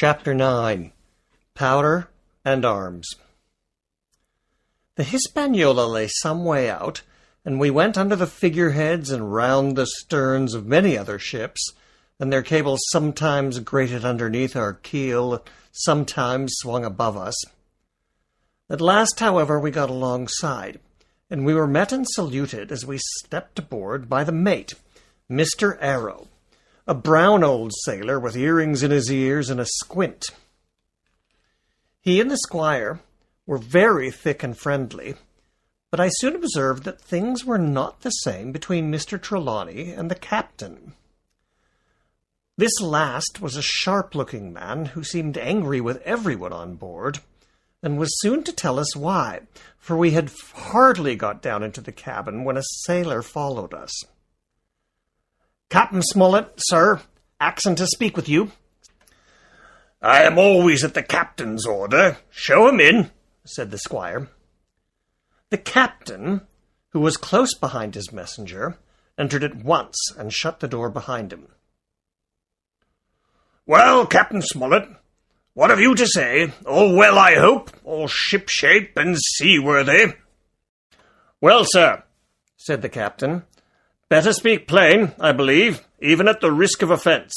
Chapter 9. Powder and Arms. The Hispaniola lay some way out, and we went under the figureheads and round the sterns of many other ships, and their cables sometimes grated underneath our keel, sometimes swung above us. At last, however, we got alongside, and we were met and saluted as we stepped aboard by the mate, Mr. Arrow, a brown old sailor with earrings in his ears and a squint. He and the squire were very thick and friendly, but I soon observed that things were not the same between Mr. Trelawney and the captain. This last was a sharp-looking man who seemed angry with everyone on board, and was soon to tell us why, for we had hardly got down into the cabin when a sailor followed us. "Captain Smollett, sir, axing to speak with you." "I am always at the captain's order. Show him in," said the squire. The captain, who was close behind his messenger, entered at once and shut the door behind him. "Well, Captain Smollett, what have you to say? All well, I hope? All ship-shape and seaworthy?" "Well, sir," said the captain, "better speak plain, I believe, even at the risk of offence.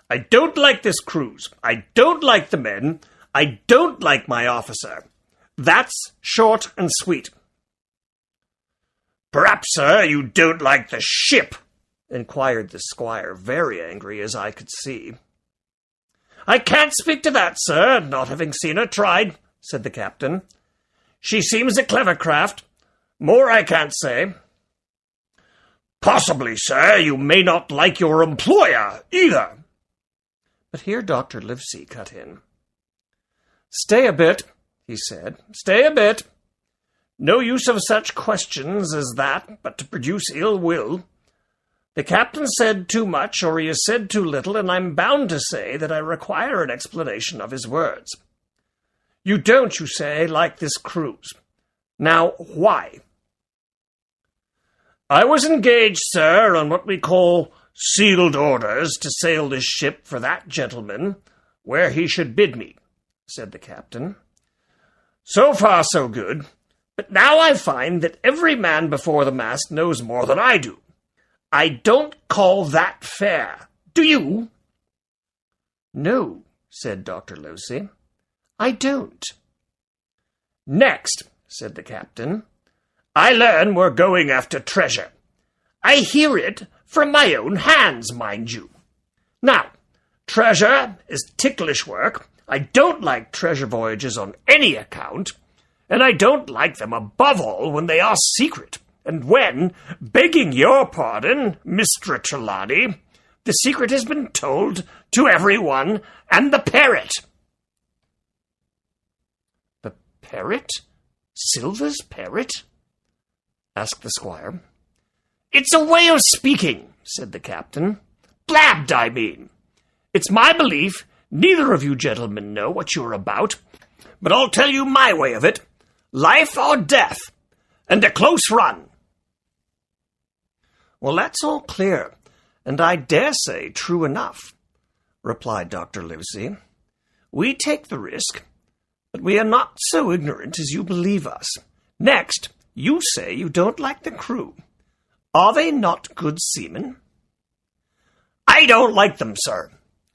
I don't like this cruise. I don't like the men. I don't like my officer. That's short and sweet." "Perhaps, sir, you don't like the ship?" inquired the squire, very angry, as I could see. "I can't speak to that, sir, not having seen her tried," said the captain. "She seems a clever craft. More I can't say." "Possibly, sir, you may not like your employer, either." But here Dr. Livesey cut in. "Stay a bit," he said. "Stay a bit. No use of such questions as that, but to produce ill will. The captain said too much, or he has said too little, and I'm bound to say that I require an explanation of his words. You don't, you say, like this cruise. Now, why?" "I was engaged, sir, on what we call sealed orders to sail this ship for that gentleman where he should bid me," said the captain. "So far, so good. But now I find that every man before the mast knows more than I do. I don't call that fair. Do you?" "No," said Dr. Livesey. "I don't." "Next," said the captain, "I learn we're going after treasure. I hear it from my own hands, mind you. Now, treasure is ticklish work. I don't like treasure voyages on any account, and I don't like them above all when they are secret, and when, begging your pardon, Mr. Trelawney, the secret has been told to everyone and the parrot." "The parrot? Silver's parrot?" asked the squire. "It's a way of speaking," said the captain. "Blabbed, I mean. It's my belief neither of you gentlemen know what you're about, but I'll tell you my way of it. Life or death, and a close run." "Well, that's all clear, and I dare say true enough," replied Dr. Livesey. "We take the risk, but we are not so ignorant as you believe us. Next, you say you don't like the crew. Are they not good seamen?" "I don't like them, sir,"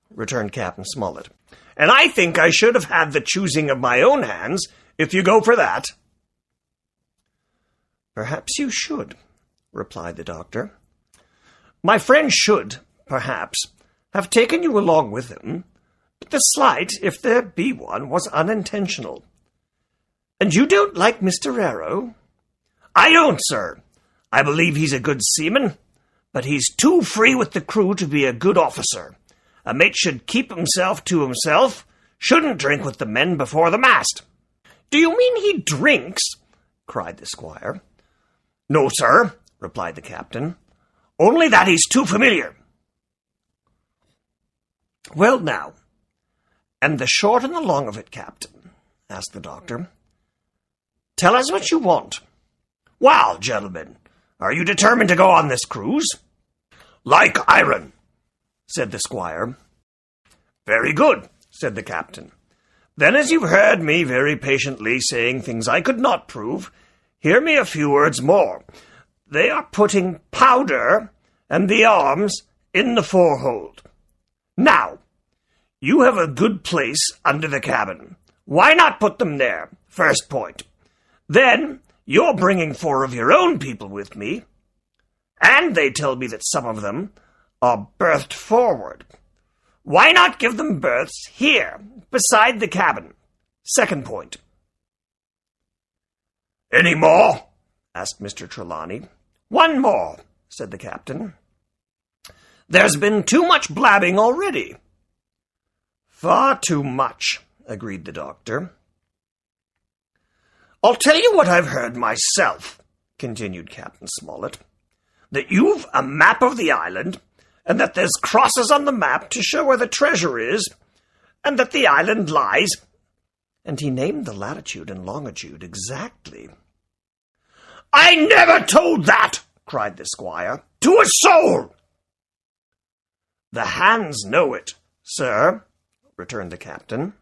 returned Captain Smollett, "and I think I should have had the choosing of my own hands, if you go for that." "Perhaps you should," replied the doctor. "My friend should, perhaps, have taken you along with him, but the slight, if there be one, was unintentional. And you don't like Mr. Arrow?" "I don't, sir. I believe he's a good seaman, but he's too free with the crew to be a good officer. A mate should keep himself to himself, shouldn't drink with the men before the mast." "Do you mean he drinks?" cried the squire. "No, sir," replied the captain. "Only that he's too familiar." "Well, now, and the short and the long of it, Captain?" asked the doctor. "Tell us what you want." "Well, gentlemen, are you determined to go on this cruise?" "Like iron," said the squire. "Very good," said the captain. "Then, as you've heard me very patiently saying things I could not prove, hear me a few words more. They are putting powder and the arms in the forehold. Now, you have a good place under the cabin. Why not put them there? First point. Then, you're bringing 4 of your own people with me, and they tell me that some of them are berthed forward. Why not give them berths here, beside the cabin? Second point." "Any more?" asked Mr. Trelawney. "One more," said the captain. "There's been too much blabbing already." "Far too much," agreed the doctor. "I'll tell you what I've heard myself," continued Captain Smollett, "that you've a map of the island, and that there's crosses on the map to show where the treasure is, and that the island lies—" and he named the latitude and longitude exactly. "I never told that!" cried the squire. "To a soul!" "The hands know it, sir," returned the captain.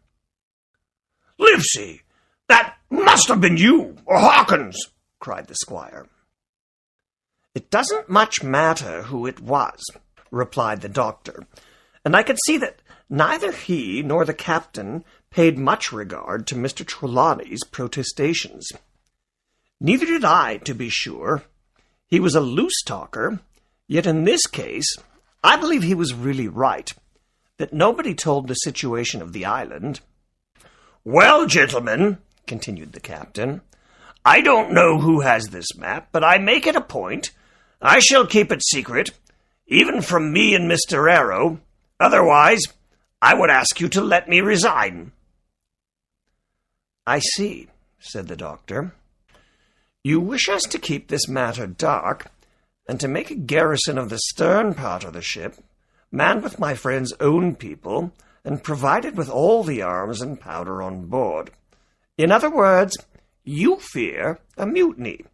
"Livesey, that must have been you, or Hawkins!" cried the squire. "It doesn't much matter who it was," replied the doctor, and I could see that neither he nor the captain paid much regard to Mr. Trelawney's protestations. Neither did I, to be sure. He was a loose talker, yet in this case I believe he was really right, that nobody told the situation of the island. "Well, gentlemen," continued the captain, "I don't know who has this map, but I make it a point. I shall keep it secret, even from me and Mr. Arrow. Otherwise, I would ask you to let me resign." "I see," said the doctor. "You wish us to keep this matter dark, and to make a garrison of the stern part of the ship, manned with my friend's own people, and provided with all the arms and powder on board. In other words, you fear a mutiny."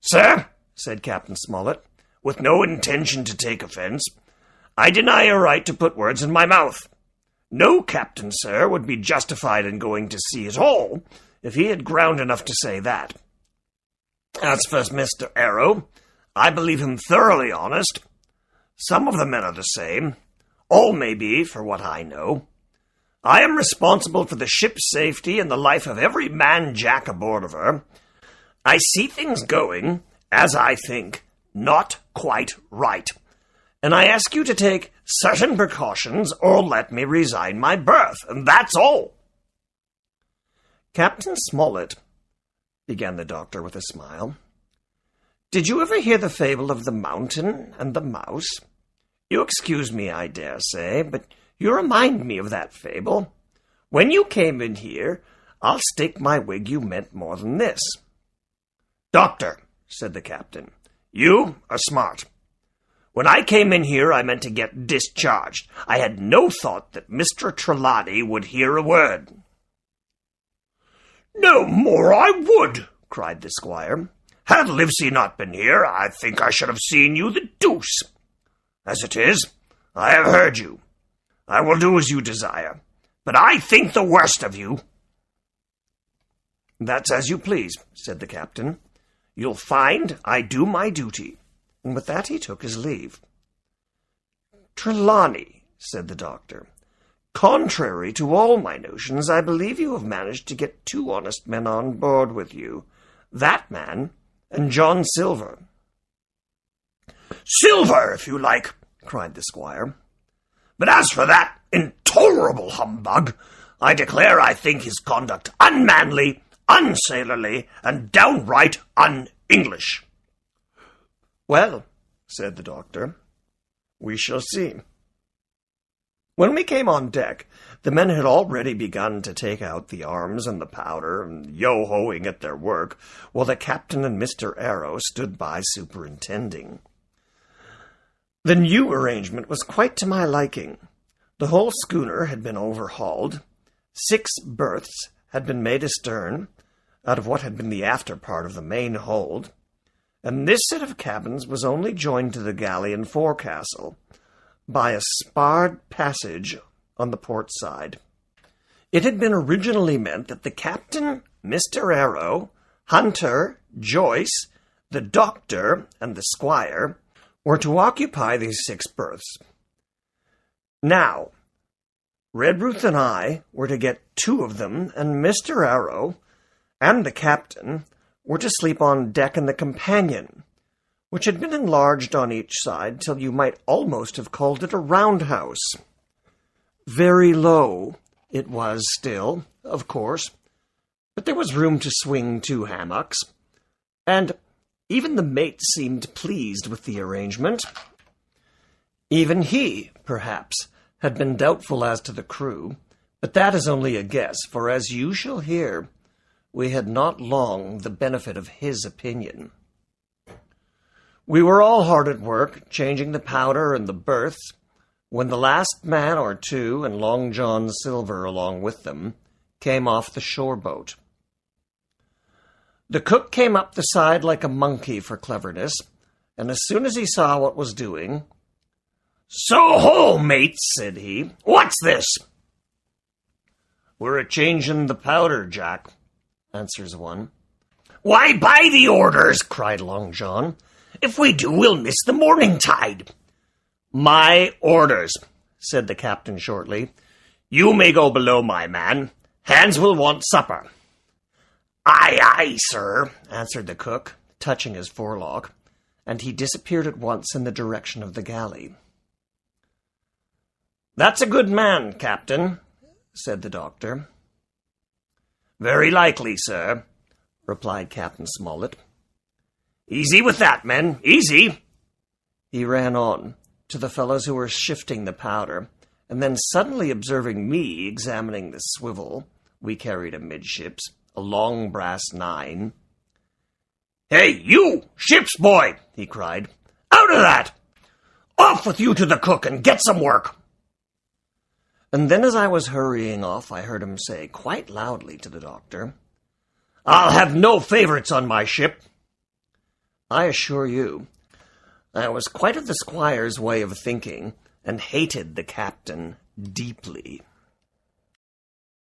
"Sir," said Captain Smollett, with no intention to take offence, "I deny your right to put words in my mouth. No captain, sir, would be justified in going to sea at all, if he had ground enough to say that. As for Mr. Arrow, I believe him thoroughly honest. Some of the men are the same. All may be, for what I know. I am responsible for the ship's safety and the life of every man jack aboard of her. I see things going, as I think, not quite right, and I ask you to take certain precautions or let me resign my berth, and that's all." "Captain Smollett," began the doctor with a smile, "did you ever hear the fable of the mountain and the mouse? You excuse me, I dare say, but you remind me of that fable. When you came in here, I'll stake my wig you meant more than this." "Doctor," said the captain, "you are smart. When I came in here, I meant to get discharged. I had no thought that Mr. Trelawney would hear a word." "No more I would," cried the squire. "Had Livesey not been here, I think I should have seen you the deuce. As it is, I have heard you. I will do as you desire, but I think the worst of you." "That's as you please," said the captain. "You'll find I do my duty." And with that he took his leave. "Trelawney," said the doctor, "contrary to all my notions, I believe you have managed to get 2 honest men on board with you, that man and John Silver." "Silver, if you like," cried the squire. "But as for that intolerable humbug, I declare I think his conduct unmanly, unsailorly, and downright un-English." "Well," said the doctor, "we shall see." When we came on deck, the men had already begun to take out the arms and the powder, and yo-hoing at their work, while the captain and Mr. Arrow stood by superintending. The new arrangement was quite to my liking. The whole schooner had been overhauled. 6 berths had been made astern, out of what had been the after part of the main hold, and this set of cabins was only joined to the galley and forecastle by a sparred passage on the port side. It had been originally meant that the captain, Mr. Arrow, Hunter, Joyce, the doctor, and the squire were to occupy these 6 berths. Now, Redruth and I were to get 2 of them, and Mr. Arrow and the captain were to sleep on deck in the companion, which had been enlarged on each side till you might almost have called it a roundhouse. Very low it was still, of course, but there was room to swing 2 hammocks, and even the mate seemed pleased with the arrangement. Even he, perhaps, had been doubtful as to the crew, but that is only a guess, for as you shall hear, we had not long the benefit of his opinion. We were all hard at work, changing the powder and the berths, when the last man or 2, and Long John Silver along with them, came off the shore boat. The cook came up the side like a monkey for cleverness, and as soon as he saw what was doing, "So ho, mates," said he. "What's this?" "We're a-changin' the powder, Jack," answers one. "Why, by the orders," cried Long John, "if we do, we'll miss the morning tide." "My orders," said the captain shortly. "You may go below, my man. Hands will want supper." "Aye, aye, sir," answered the cook, touching his forelock, and he disappeared at once in the direction of the galley. "That's a good man, Captain," said the doctor. "Very likely, sir," replied Captain Smollett. "Easy with that, men, easy." He ran on to the fellows who were shifting the powder, and then suddenly observing me examining the swivel we carried amidships, a long brass 9. "Hey, you, ship's boy," he cried. "Out of that! Off with you to the cook and get some work." And then as I was hurrying off, I heard him say quite loudly to the doctor, "I'll have no favourites on my ship." I assure you, I was quite of the squire's way of thinking, and hated the captain deeply.